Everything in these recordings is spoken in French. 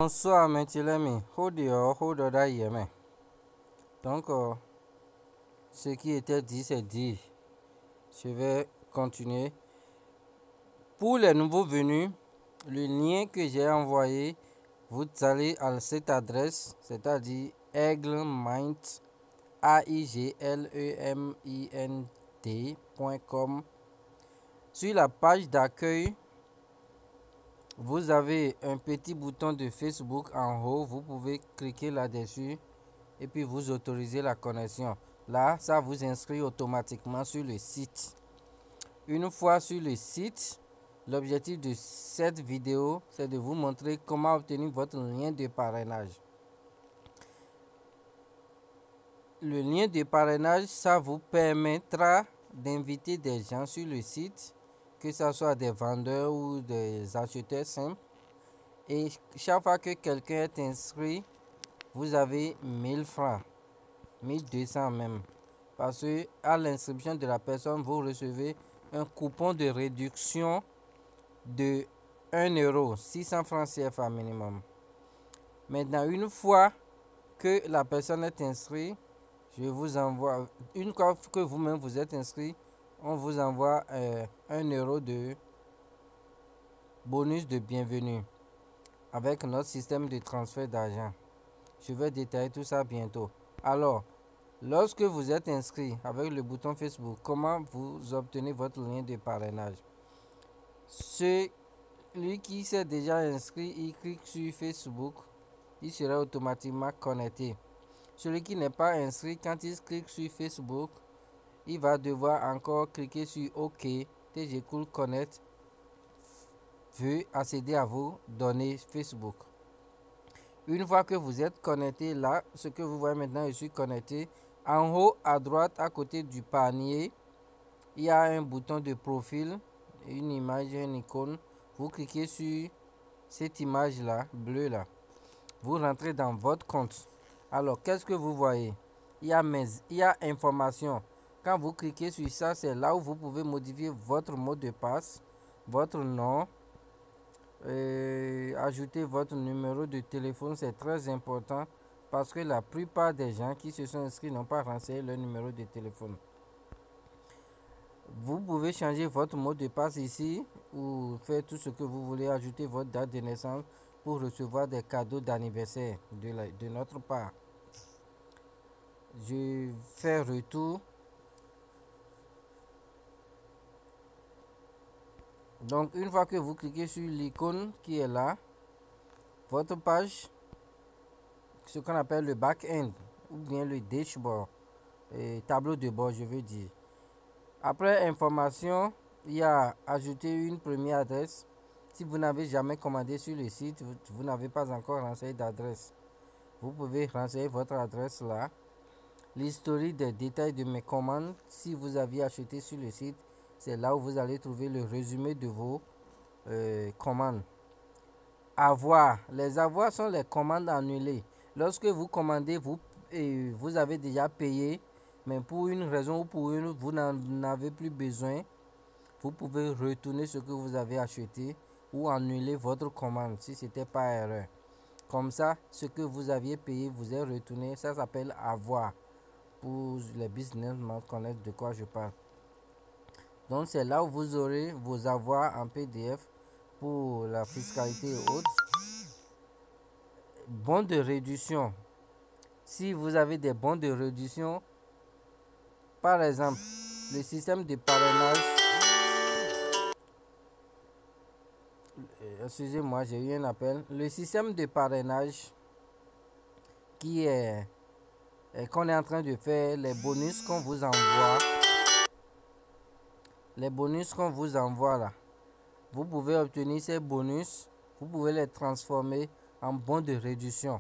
Bonsoir, monsieur l'ami. Donc, ce qui était dit, c'est dit. Je vais continuer. Pour les nouveaux venus, le lien que j'ai envoyé, vous allez à cette adresse, c'est-à-dire aiglemint, aiglemint.com. Sur la page d'accueil, vous avez un petit bouton de Facebook en haut. Vous pouvez cliquer là-dessus et puis vous autorisez la connexion. Là, ça vous inscrit automatiquement sur le site. Une fois sur le site, l'objectif de cette vidéo, c'est de vous montrer comment obtenir votre lien de parrainage. Le lien de parrainage, ça vous permettra d'inviter des gens sur le site, que ce soit des vendeurs ou des acheteurs simples. Et chaque fois que quelqu'un est inscrit, vous avez 1000 francs, 1200 même. Parce que à l'inscription de la personne, vous recevez un coupon de réduction de 1 euro, 600 francs CFA minimum. Maintenant, une fois que la personne est inscrite, je vous envoie, une fois que vous-même vous êtes inscrit, on vous envoie 1 euro de bonus de bienvenue avec notre système de transfert d'argent. Je vais détailler tout ça bientôt. Alors, lorsque vous êtes inscrit avec le bouton Facebook, comment vous obtenez votre lien de parrainage? Celui qui s'est déjà inscrit, il clique sur Facebook, il sera automatiquement connecté. Celui qui n'est pas inscrit, quand il clique sur Facebook, il va devoir encore cliquer sur OK. TG Cool Connect veut accéder à vos données Facebook. Une fois que vous êtes connecté là, ce que vous voyez maintenant, je suis connecté. En haut à droite, à côté du panier, il y a un bouton de profil, une image, une icône. Vous cliquez sur cette image là, bleue là. Vous rentrez dans votre compte. Alors, qu'est-ce que vous voyez? Il y a information. Quand vous cliquez sur ça, c'est là où vous pouvez modifier votre mot de passe, votre nom, ajouter votre numéro de téléphone. C'est très important parce que la plupart des gens qui se sont inscrits n'ont pas renseigné leur numéro de téléphone. Vous pouvez changer votre mot de passe ici ou faire tout ce que vous voulez, ajouter votre date de naissance pour recevoir des cadeaux d'anniversaire de notre part. Je fais retour. Donc, une fois que vous cliquez sur l'icône qui est là, votre page, ce qu'on appelle le back-end ou bien le dashboard, tableau de bord, je veux dire. Après information, il y a ajouter une première adresse. Si vous n'avez jamais commandé sur le site, vous n'avez pas encore renseigné d'adresse. Vous pouvez renseigner votre adresse là. L'historique des détails de mes commandes, si vous aviez acheté sur le site, c'est là où vous allez trouver le résumé de vos commandes. Avoirs. Les avoirs sont les commandes annulées. Lorsque vous commandez, vous avez déjà payé, mais pour une raison ou pour une autre, vous n'en avez plus besoin. Vous pouvez retourner ce que vous avez acheté ou annuler votre commande si ce n'était pas erreur. Comme ça, ce que vous aviez payé vous est retourné. Ça s'appelle avoir. Pour les businessmen connaissent de quoi je parle. Donc c'est là où vous aurez vos avoirs en PDF pour la fiscalité et autres. Bons de réduction. Si vous avez des bons de réduction, par exemple, le système de parrainage. Excusez-moi, j'ai eu un appel. Le système de parrainage qui est qu'on est en train de faire, les bonus qu'on vous envoie. Les bonus qu'on vous envoie là. Vous pouvez obtenir ces bonus, vous pouvez les transformer en bons de réduction.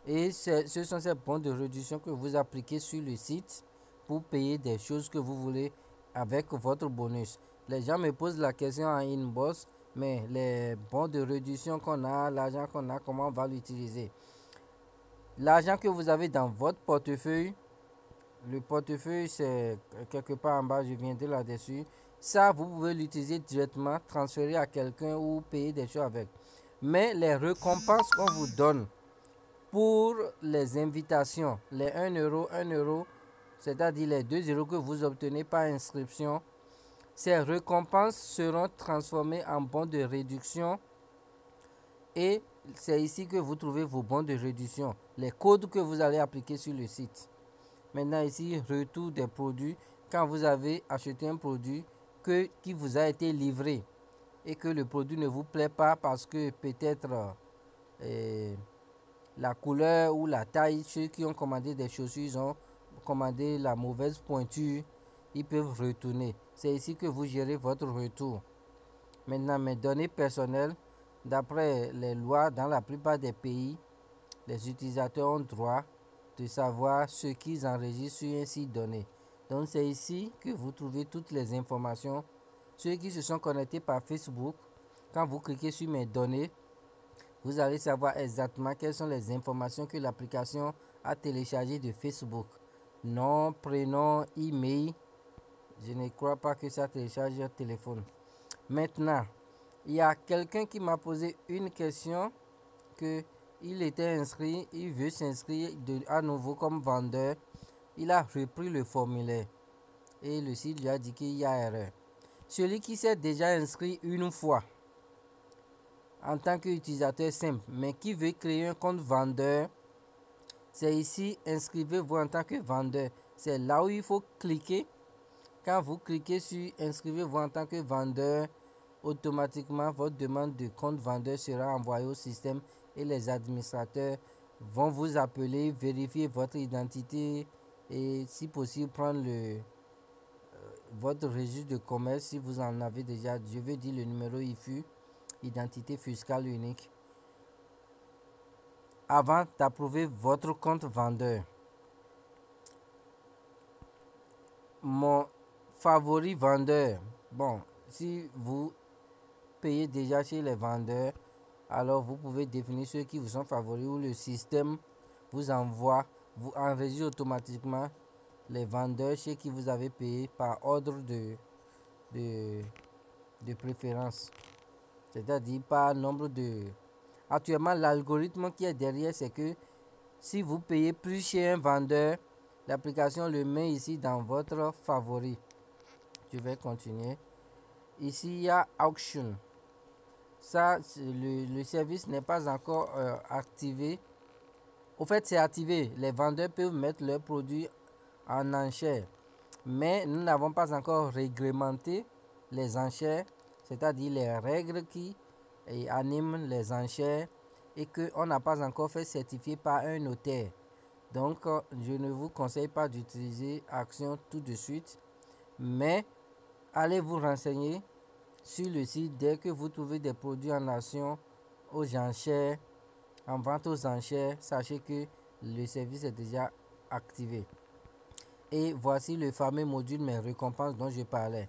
Et ce sont ces bons de réduction que vous appliquez sur le site pour payer des choses que vous voulez avec votre bonus. Les gens me posent la question en inbox, mais les bons de réduction qu'on a, l'argent qu'on a, comment on va l'utiliser? L'argent que vous avez dans votre portefeuille, le portefeuille c'est quelque part en bas, je viendrai là-dessus. Ça, vous pouvez l'utiliser directement, transférer à quelqu'un ou payer des choses avec. Mais les récompenses qu'on vous donne pour les invitations, les 1 euro, c'est-à-dire les 2 € que vous obtenez par inscription, ces récompenses seront transformées en bons de réduction et c'est ici que vous trouvez vos bons de réduction, les codes que vous allez appliquer sur le site. Maintenant ici, retour des produits. Quand vous avez acheté un produit qui vous a été livré et que le produit ne vous plaît pas parce que peut-être la couleur ou la taille, ceux qui ont commandé des chaussures, ils ont commandé la mauvaise pointure, ils peuvent retourner. C'est ici que vous gérez votre retour. Maintenant, mes données personnelles, d'après les lois dans la plupart des pays, les utilisateurs ont droit de savoir ce qu'ils enregistrent sur un site donné. Donc c'est ici que vous trouvez toutes les informations. Ceux qui se sont connectés par Facebook, quand vous cliquez sur mes données, vous allez savoir exactement quelles sont les informations que l'application a téléchargées de Facebook. Nom, prénom, email. Je ne crois pas que ça télécharge votre téléphone. Maintenant, il y a quelqu'un qui m'a posé une question que il était inscrit, il veut s'inscrire à nouveau comme vendeur. Il a repris le formulaire et le site lui a dit qu'il y a erreur. Celui qui s'est déjà inscrit une fois en tant qu'utilisateur simple, mais qui veut créer un compte vendeur, c'est ici, inscrivez-vous en tant que vendeur. C'est là où il faut cliquer. Quand vous cliquez sur inscrivez-vous en tant que vendeur, automatiquement votre demande de compte vendeur sera envoyée au système et les administrateurs vont vous appeler, vérifier votre identité et si possible prendre votre registre de commerce si vous en avez déjà, je veux dire le numéro IFU, identité fiscale unique, avant d'approuver votre compte vendeur. Mon favori vendeur, bon, si vous payez déjà chez les vendeurs, alors vous pouvez définir ceux qui vous sont favoris ou le système vous envoie, vous enregistre automatiquement les vendeurs chez qui vous avez payé par ordre de préférence, c'est-à-dire par nombre de... Actuellement, l'algorithme qui est derrière, c'est que si vous payez plus chez un vendeur, l'application le met ici dans votre favori. Je vais continuer. Ici, il y a Auction. Ça, le service n'est pas encore activé. Au fait, c'est activé. Les vendeurs peuvent mettre leurs produits en enchère. Mais nous n'avons pas encore réglementé les enchères, c'est-à-dire les règles qui animent les enchères et qu'on n'a pas encore fait certifier par un notaire. Donc, je ne vous conseille pas d'utiliser Action tout de suite, mais allez vous renseigner sur le site dès que vous trouvez des produits en action, aux enchères, en vente aux enchères, sachez que le service est déjà activé. Et voici le fameux module mes récompenses dont je parlais.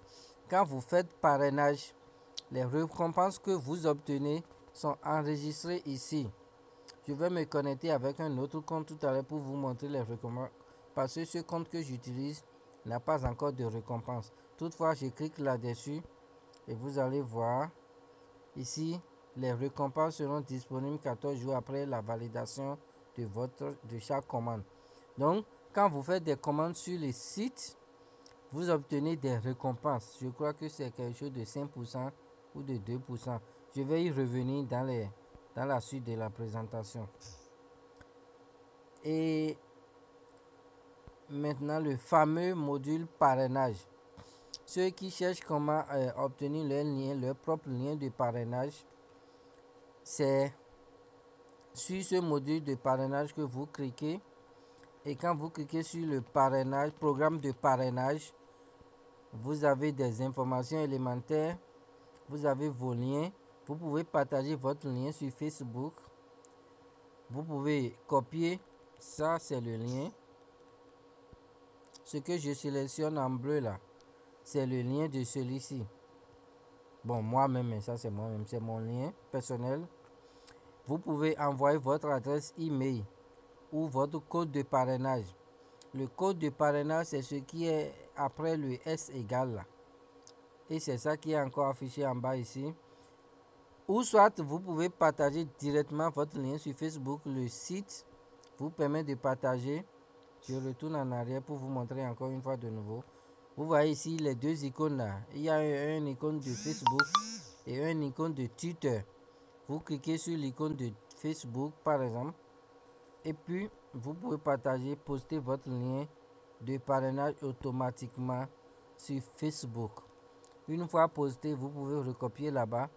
Quand vous faites parrainage, les récompenses que vous obtenez sont enregistrées ici. Je vais me connecter avec un autre compte tout à l'heure pour vous montrer les récompenses. Parce que ce compte que j'utilise n'a pas encore de récompense. Toutefois, je clique là-dessus et vous allez voir ici, les récompenses seront disponibles 14 jours après la validation de chaque commande. Donc, quand vous faites des commandes sur les sites, vous obtenez des récompenses. Je crois que c'est quelque chose de 5% ou de 2%. Je vais y revenir dans la suite de la présentation. Et maintenant, le fameux module parrainage. Ceux qui cherchent comment obtenir leur propre lien de parrainage, c'est sur ce module de parrainage que vous cliquez. Et quand vous cliquez sur le parrainage, programme de parrainage, vous avez des informations élémentaires, vous avez vos liens, vous pouvez partager votre lien sur Facebook, vous pouvez copier, ça c'est le lien. Ce que je sélectionne en bleu là, c'est le lien de celui-ci. Bon, moi-même, ça c'est moi-même, c'est mon lien personnel. Vous pouvez envoyer votre adresse email ou votre code de parrainage. Le code de parrainage, c'est ce qui est après le S égale là. Et c'est ça qui est encore affiché en bas ici. Ou soit vous pouvez partager directement votre lien sur Facebook. Le site vous permet de partager. Je retourne en arrière pour vous montrer encore une fois de nouveau. Vous voyez ici les deux icônes là. Il y a un icône de Facebook et un icône de Twitter. Vous cliquez sur l'icône de Facebook par exemple. Et puis vous pouvez partager, poster votre lien de parrainage automatiquement sur Facebook. Une fois posté, vous pouvez recopier là-bas.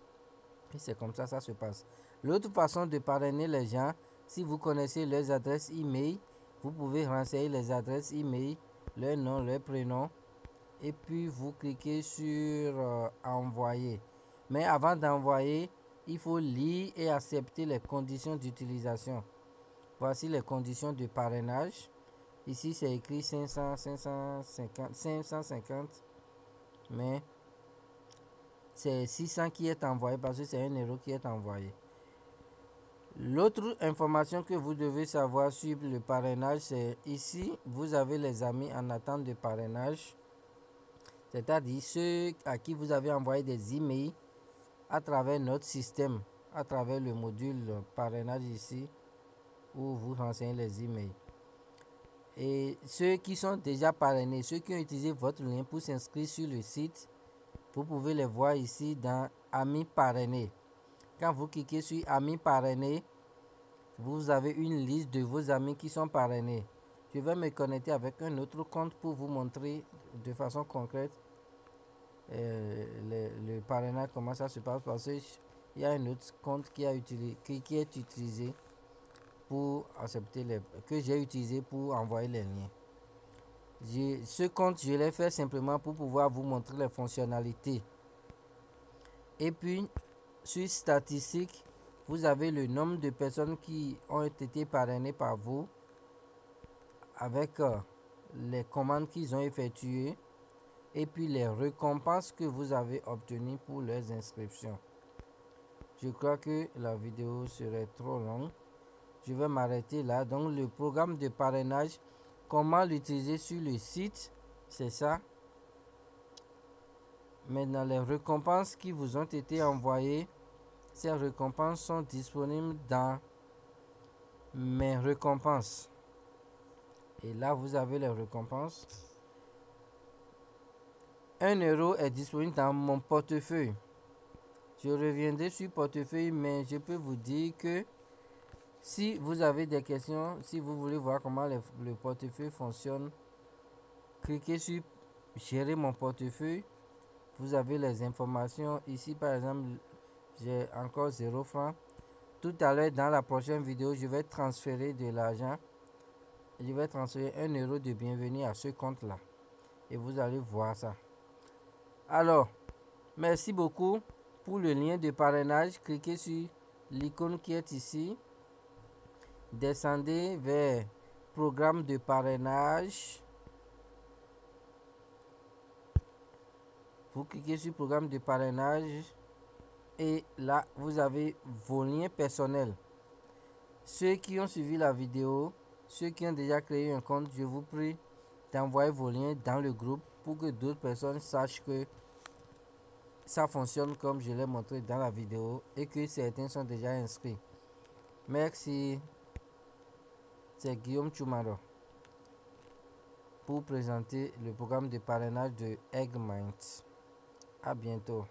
Et c'est comme ça se passe. L'autre façon de parrainer les gens, si vous connaissez leurs adresses email, vous pouvez renseigner les adresses email, leur nom, leur prénom, et puis vous cliquez sur envoyer. Mais avant d'envoyer, il faut lire et accepter les conditions d'utilisation. Voici les conditions de parrainage. Ici c'est écrit 550, mais c'est 600 qui est envoyé parce que c'est 1 € qui est envoyé. L'autre information que vous devez savoir sur le parrainage, c'est ici, vous avez les amis en attente de parrainage, c'est-à-dire ceux à qui vous avez envoyé des emails à travers notre système, à travers le module parrainage ici, où vous renseignez les emails. Et ceux qui sont déjà parrainés, ceux qui ont utilisé votre lien pour s'inscrire sur le site, vous pouvez les voir ici dans Amis parrainés. Quand vous cliquez sur Amis parrainés, vous avez une liste de vos amis qui sont parrainés. Je vais me connecter avec un autre compte pour vous montrer de façon concrète le parrainage, comment ça se passe, parce qu'il y a un autre compte qui est utilisé pour accepter que j'ai utilisé pour envoyer les liens. Ce compte, je l'ai fait simplement pour pouvoir vous montrer les fonctionnalités. Et puis, sur statistiques, vous avez le nombre de personnes qui ont été parrainées par vous avec les commandes qu'ils ont effectuées et puis les récompenses que vous avez obtenues pour leurs inscriptions. Je crois que la vidéo serait trop longue. Je vais m'arrêter là. Donc, le programme de parrainage, comment l'utiliser sur le site, c'est ça. Maintenant, les récompenses qui vous ont été envoyées, ces récompenses sont disponibles dans mes récompenses. Et là, vous avez les récompenses. 1 € est disponible dans mon portefeuille. Je reviendrai sur portefeuille, mais je peux vous dire que si vous avez des questions, si vous voulez voir comment le portefeuille fonctionne, cliquez sur gérer mon portefeuille. Vous avez les informations. Ici, par exemple, j'ai encore 0 francs. Tout à l'heure, dans la prochaine vidéo, je vais transférer de l'argent. Je vais transférer 1 € de bienvenue à ce compte-là. Et vous allez voir ça. Alors, merci beaucoup pour le lien de parrainage. Cliquez sur l'icône qui est ici. Descendez vers programme de parrainage. Vous cliquez sur programme de parrainage. Et là, vous avez vos liens personnels. Ceux qui ont suivi la vidéo, ceux qui ont déjà créé un compte, je vous prie d'envoyer vos liens dans le groupe pour que d'autres personnes sachent que ça fonctionne comme je l'ai montré dans la vidéo et que certains sont déjà inscrits. Merci. C'est Guillaume Chumaro pour présenter le programme de parrainage de Egg Minds. À bientôt.